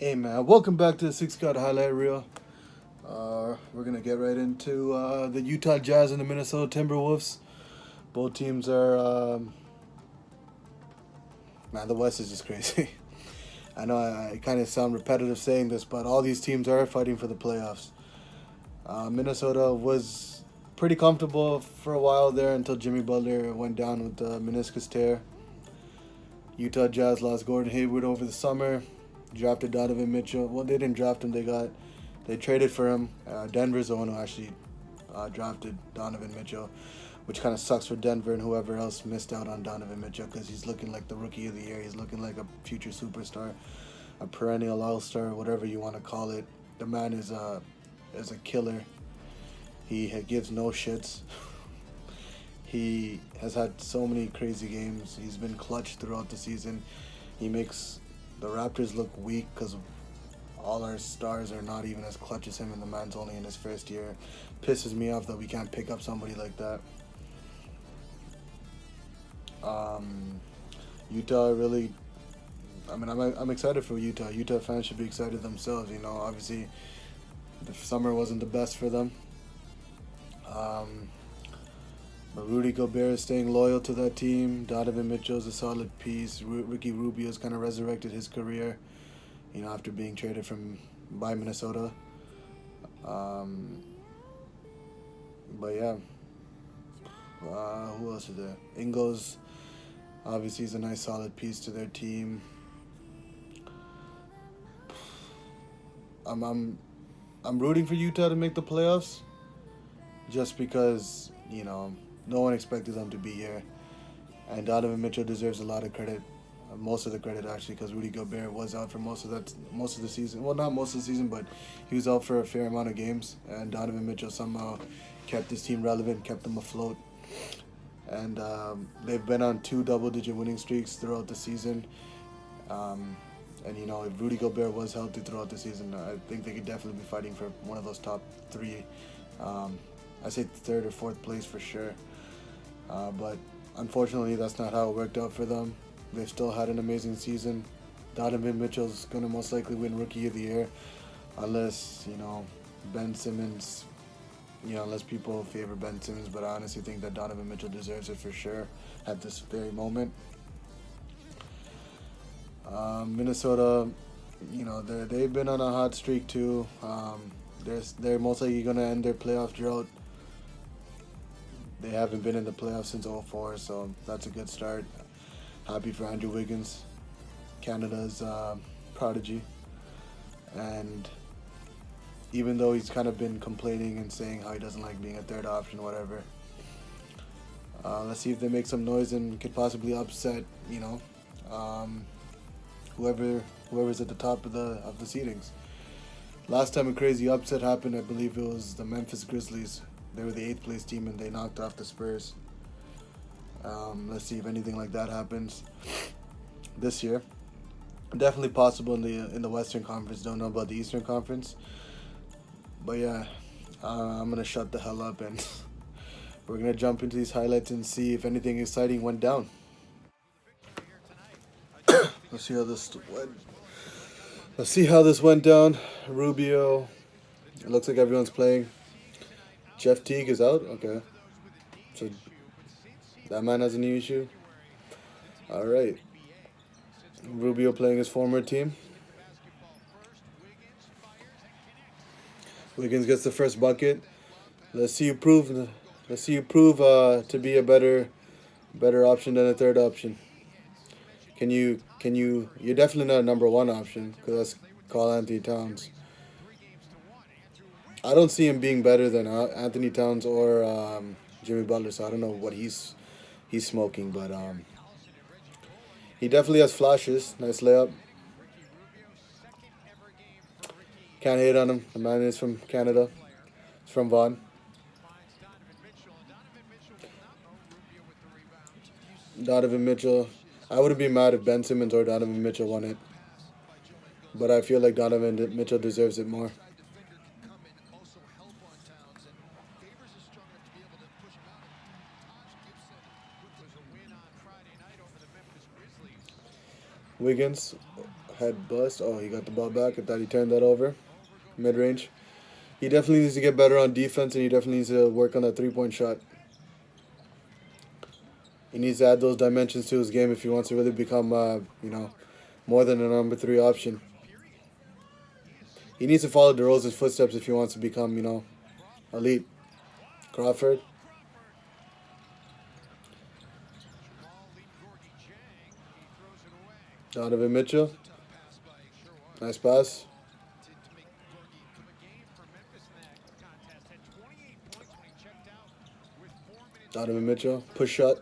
Hey man, welcome back to the Six Card Highlight Reel. We're gonna get right into the Utah Jazz and the Minnesota Timberwolves. Both teams are man. The West is just crazy. I know I kind of sound repetitive saying this, but all these teams are fighting for the playoffs. Minnesota was pretty comfortable for a while there until Jimmy Butler went down with the meniscus tear. Utah Jazz lost Gordon Hayward over the summer. Drafted Donovan Mitchell. Well, they didn't draft him. They traded for him. Denver's the one who actually drafted Donovan Mitchell, which kind of sucks for Denver and whoever else missed out on Donovan Mitchell because he's looking like the rookie of the year. He's looking like a future superstar, a perennial all-star, whatever you want to call it. The man is a killer. He gives no shits. He has had so many crazy games. He's been clutch throughout the season. He makes the Raptors look weak because all our stars are not even as clutch as him, and the man's only in his first year. Pisses me off that we can't pick up somebody like that. Utah really. I mean, I'm excited for Utah. Utah fans should be excited themselves. You know, obviously, the summer wasn't the best for them. Um, but Rudy Gobert is staying loyal to that team. Donovan Mitchell's a solid piece. Ricky Rubio's kind of resurrected his career, you know, after being traded by Minnesota. Um, but yeah, who else is there? Ingles, obviously, is a nice solid piece to their team. I'm rooting for Utah to make the playoffs, just because no one expected them to be here, and Donovan Mitchell deserves a lot of credit, most of the credit actually, because Rudy Gobert was out for most of the season. Well, not most of the season, but he was out for a fair amount of games, and Donovan Mitchell somehow kept his team relevant, kept them afloat, and they've been on two double-digit winning streaks throughout the season. And if Rudy Gobert was healthy throughout the season, I think they could definitely be fighting for one of those top three. I say third or fourth place for sure. But unfortunately, that's not how it worked out for them. They've still had an amazing season. Donovan Mitchell's going to most likely win Rookie of the Year, unless, Ben Simmons, unless people favor Ben Simmons. But I honestly think that Donovan Mitchell deserves it for sure at this very moment. Minnesota, they've been on a hot streak too. They're most likely going to end their playoff drought. They haven't been in the playoffs since '04, so that's a good start. Happy for Andrew Wiggins, Canada's prodigy. And even though he's kind of been complaining and saying how he doesn't like being a third option, whatever, let's see if they make some noise and could possibly upset, whoever's at the top of the seedings. Last time a crazy upset happened, I believe it was the Memphis Grizzlies. They were the 8th place team and they knocked off the Spurs. Let's see if anything like that happens this year. Definitely possible in the Western Conference. Don't know about the Eastern Conference. But yeah, I'm gonna shut the hell up and we're gonna jump into these highlights and see if anything exciting went down. Let's see how this went. Let's see how this went down. Rubio. It looks like everyone's playing. Jeff Teague is out? Okay. So that man has a knee issue? Alright. Rubio playing his former team. Wiggins gets the first bucket. Let's see you prove to be a better option than a third option. You're definitely not a number one option because that's Karl Anthony Towns. I don't see him being better than Anthony Towns or Jimmy Butler, so I don't know what he's smoking, but he definitely has flashes. Nice layup. Can't hate on him. The man is from Canada. He's from Vaughan. Donovan Mitchell. I wouldn't be mad if Ben Simmons or Donovan Mitchell won it, but I feel like Donovan Mitchell deserves it more. Wiggins head bust. Oh, he got the ball back. I thought he turned that over. Mid range. He definitely needs to get better on defense, and he definitely needs to work on that 3-point shot. He needs to add those dimensions to his game if he wants to really become, more than a number 3 option. He needs to follow DeRozan's footsteps if he wants to become, elite. Crawford. Donovan Mitchell. Nice pass. Donovan Mitchell. Push shot.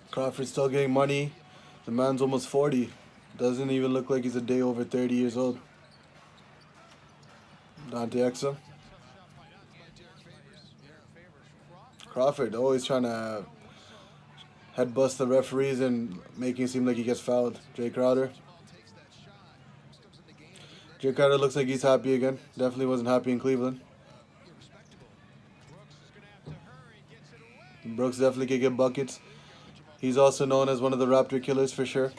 Crawford's still getting money. The man's almost 40. Doesn't even look like he's a day over 30 years old. Dante Exum. Crawford always trying to head bust the referees and making it seem like he gets fouled. Jay Crowder. Jay Crowder looks like he's happy again. Definitely wasn't happy in Cleveland. Brooks definitely can get buckets. He's also known as one of the Raptor killers for sure.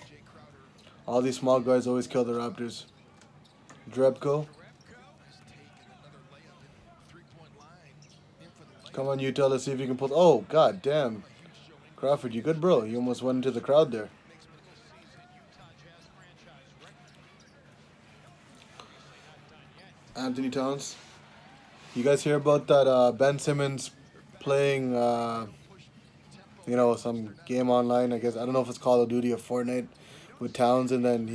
All these small guys always kill the Raptors. Drebko. Come on, Utah. Let's see if you can pull. Oh, god damn. Crawford, you good, bro? You almost went into the crowd there. Anthony Towns. You guys hear about that Ben Simmons playing, some game online? I guess I don't know if it's Call of Duty or Fortnite with Towns, and then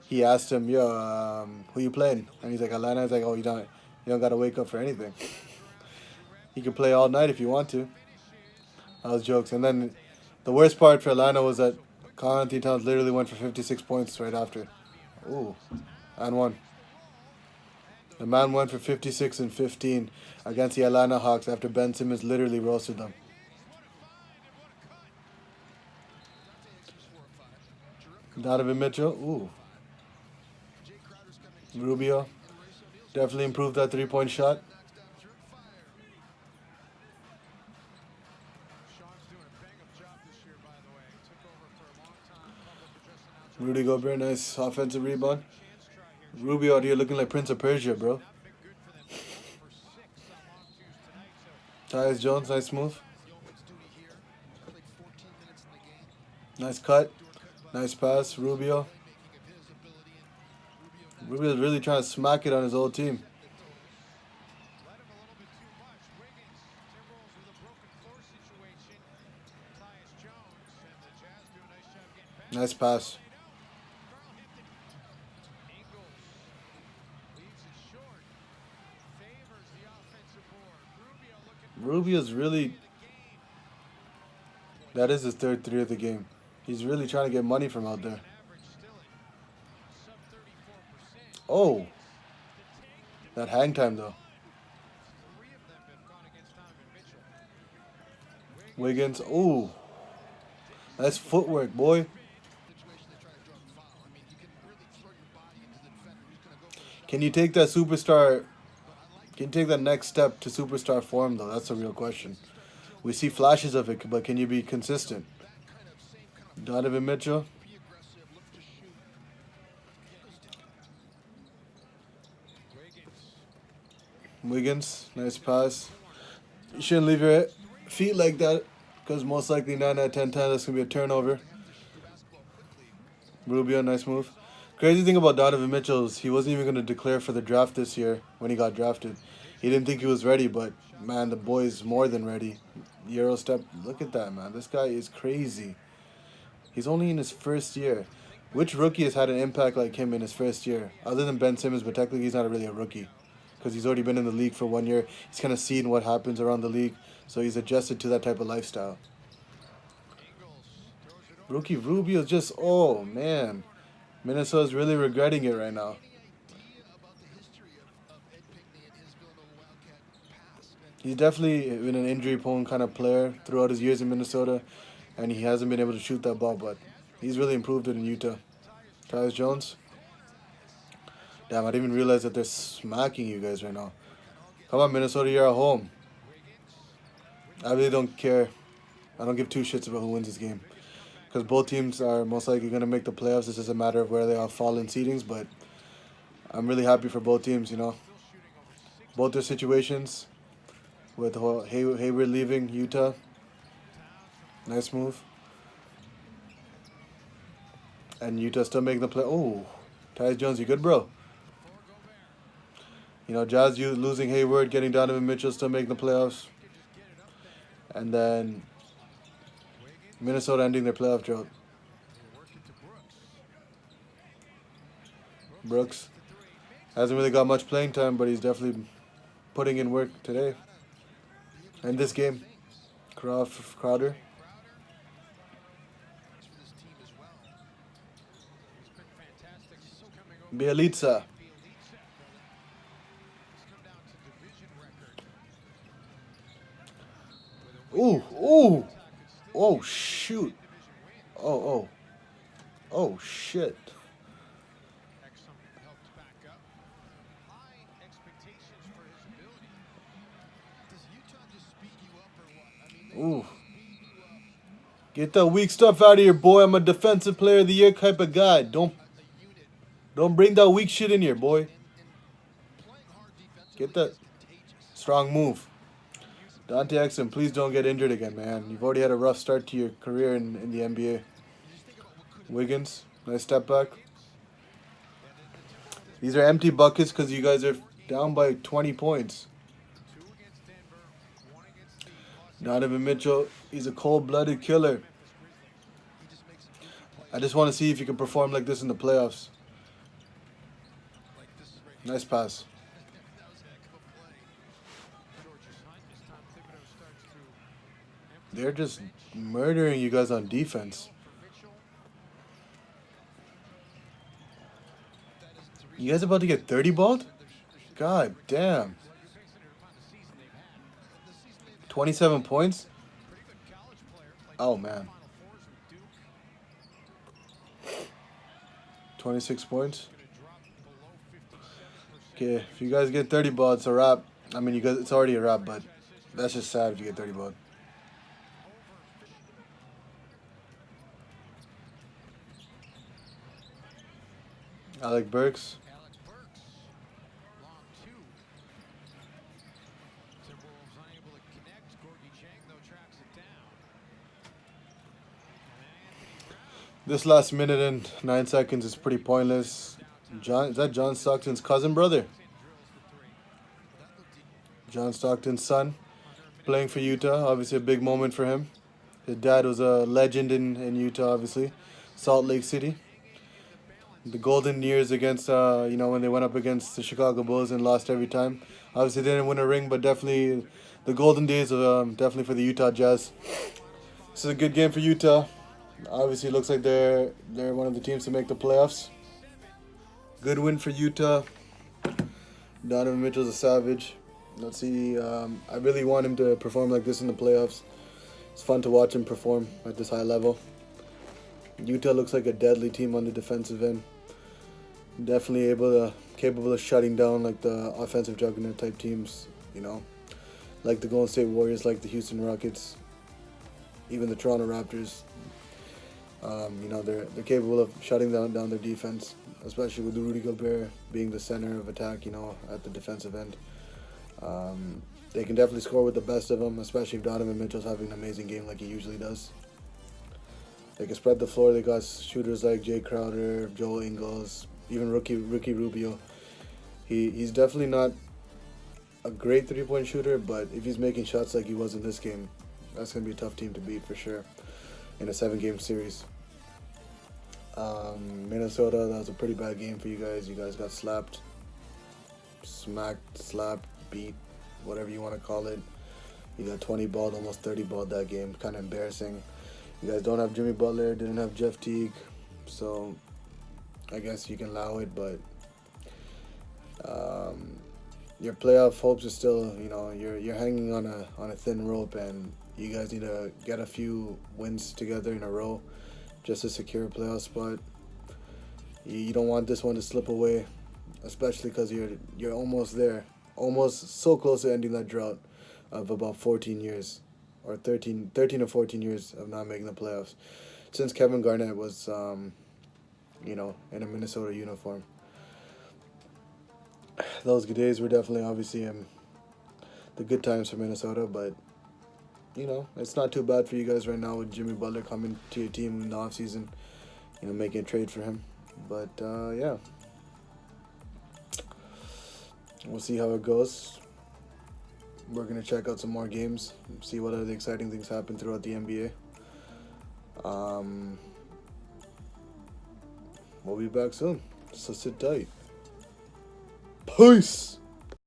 he asked him, "Yo, who you playing?" And he's like, "Atlanta." He's like, "Oh, you don't gotta wake up for anything. You can play all night if you want to." That was jokes. And then the worst part for Atlanta was that Karl Anthony Towns literally went for 56 points right after. Ooh, and one. The man went for 56 and 15 against the Atlanta Hawks after Ben Simmons literally roasted them. Donovan Mitchell. Ooh. Rubio. Definitely improved that 3-point shot. Rudy Gobert, nice offensive rebound. Rubio out here looking like Prince of Persia, bro. Tyus Jones, nice move. Nice cut. Nice pass, Rubio. Rubio's really trying to smack it on his old team. Nice pass. Rubio's really... That is his third 3 of the game. He's really trying to get money from out there. Oh. That hang time, though. Wiggins. Oh. Nice footwork, boy. Can you take that superstar... Can you take that next step to superstar form, though? That's the real question. We see flashes of it, but can you be consistent? Donovan Mitchell. Wiggins, nice pass. You shouldn't leave your feet like that, because most likely 9 out of 10 times that's going to be a turnover. Rubio, nice move. Crazy thing about Donovan Mitchell is he wasn't even going to declare for the draft this year when he got drafted. He didn't think he was ready, but, man, the boy's more than ready. Euro step. Look at that, man. This guy is crazy. He's only in his first year. Which rookie has had an impact like him in his first year? Other than Ben Simmons, but technically he's not really a rookie. Because he's already been in the league for 1 year. He's kind of seen what happens around the league. So he's adjusted to that type of lifestyle. Rookie Rubio is just, oh, man. Minnesota's really regretting it right now. He's definitely been an injury-prone kind of player throughout his years in Minnesota, and he hasn't been able to shoot that ball, but he's really improved it in Utah. Tyus Jones. Damn, I didn't even realize that they're smacking you guys right now. Come on, Minnesota, you're at home. I really don't care. I don't give two shits about who wins this game. Because both teams are most likely going to make the playoffs. It's just a matter of where they all fall in seedings. But I'm really happy for both teams, you know. Both their situations with Hayward leaving Utah. Nice move. And Utah still making the play. Oh, Tyus Jones, you good, bro? You know, Jazz you losing Hayward, getting Donovan Mitchell, still making the playoffs. And then Minnesota ending their playoff drought. Brooks hasn't really got much playing time, but he's definitely putting in work today. And this game, Crowder. Bielitsa. Ooh, ooh. Oh, shoot. Oh, oh. Oh, shit. Ooh. Get that weak stuff out of here, boy. I'm a defensive player of the year type of guy. Don't bring that weak shit in here, boy. Get that strong move. Dante Exum, please don't get injured again, man. You've already had a rough start to your career in the NBA. Wiggins, nice step back. These are empty buckets because you guys are down by 20 points. Donovan Mitchell, he's a cold-blooded killer. I just want to see if he can perform like this in the playoffs. Nice pass. They're just murdering you guys on defense. You guys about to get 30 balled? God damn. 27 points? Oh, man. 26 points? Okay, if you guys get 30 ball, it's a wrap. I mean, you guys, it's already a wrap, but that's just sad if you get 30 ball. Alec Burks. This last minute and 9 seconds is pretty pointless. Is that John Stockton's cousin, brother? John Stockton's son, playing for Utah. Obviously, a big moment for him. His dad was a legend in Utah, obviously. Salt Lake City. The golden years against, when they went up against the Chicago Bulls and lost every time. Obviously, they didn't win a ring, but definitely the golden days of definitely for the Utah Jazz. This is a good game for Utah. Obviously, it looks like they're one of the teams to make the playoffs. Good win for Utah. Donovan Mitchell's a savage. Let's see. I really want him to perform like this in the playoffs. It's fun to watch him perform at this high level. Utah looks like a deadly team on the defensive end. Definitely capable of shutting down like the offensive juggernaut type teams. You know, like the Golden State Warriors, like the Houston Rockets, even the Toronto Raptors. They're capable of shutting down their defense, especially with Rudy Gobert being the center of attack, at the defensive end. They can definitely score with the best of them, especially if Donovan Mitchell's having an amazing game like he usually does. They can spread the floor. They got shooters like Jay Crowder, Joel Ingles, even Ricky Rubio. He's definitely not a great three-point shooter, but if he's making shots like he was in this game, that's going to be a tough team to beat for sure in a 7-game series. Minnesota, that was a pretty bad game for you guys. You guys got slapped, smacked, slapped, beat, whatever you want to call it. You got 20 balled, almost 30 balled that game. Kind of embarrassing. You guys don't have Jimmy Butler, didn't have Jeff Teague, so I guess you can allow it, but your playoff hopes are still, you're hanging on a thin rope, and you guys need to get a few wins together in a row just to secure a playoff spot. You don't want this one to slip away, especially because you're almost there, almost so close to ending that drought of about 14 years, or 13 or 14 years of not making the playoffs since Kevin Garnett was, in a Minnesota uniform. Those good days were definitely, obviously, the good times for Minnesota, but it's not too bad for you guys right now with Jimmy Butler coming to your team in the offseason, making a trade for him. But, yeah. We'll see how it goes. We're going to check out some more games, see what other exciting things happen throughout the NBA. We'll be back soon, so sit tight. Peace!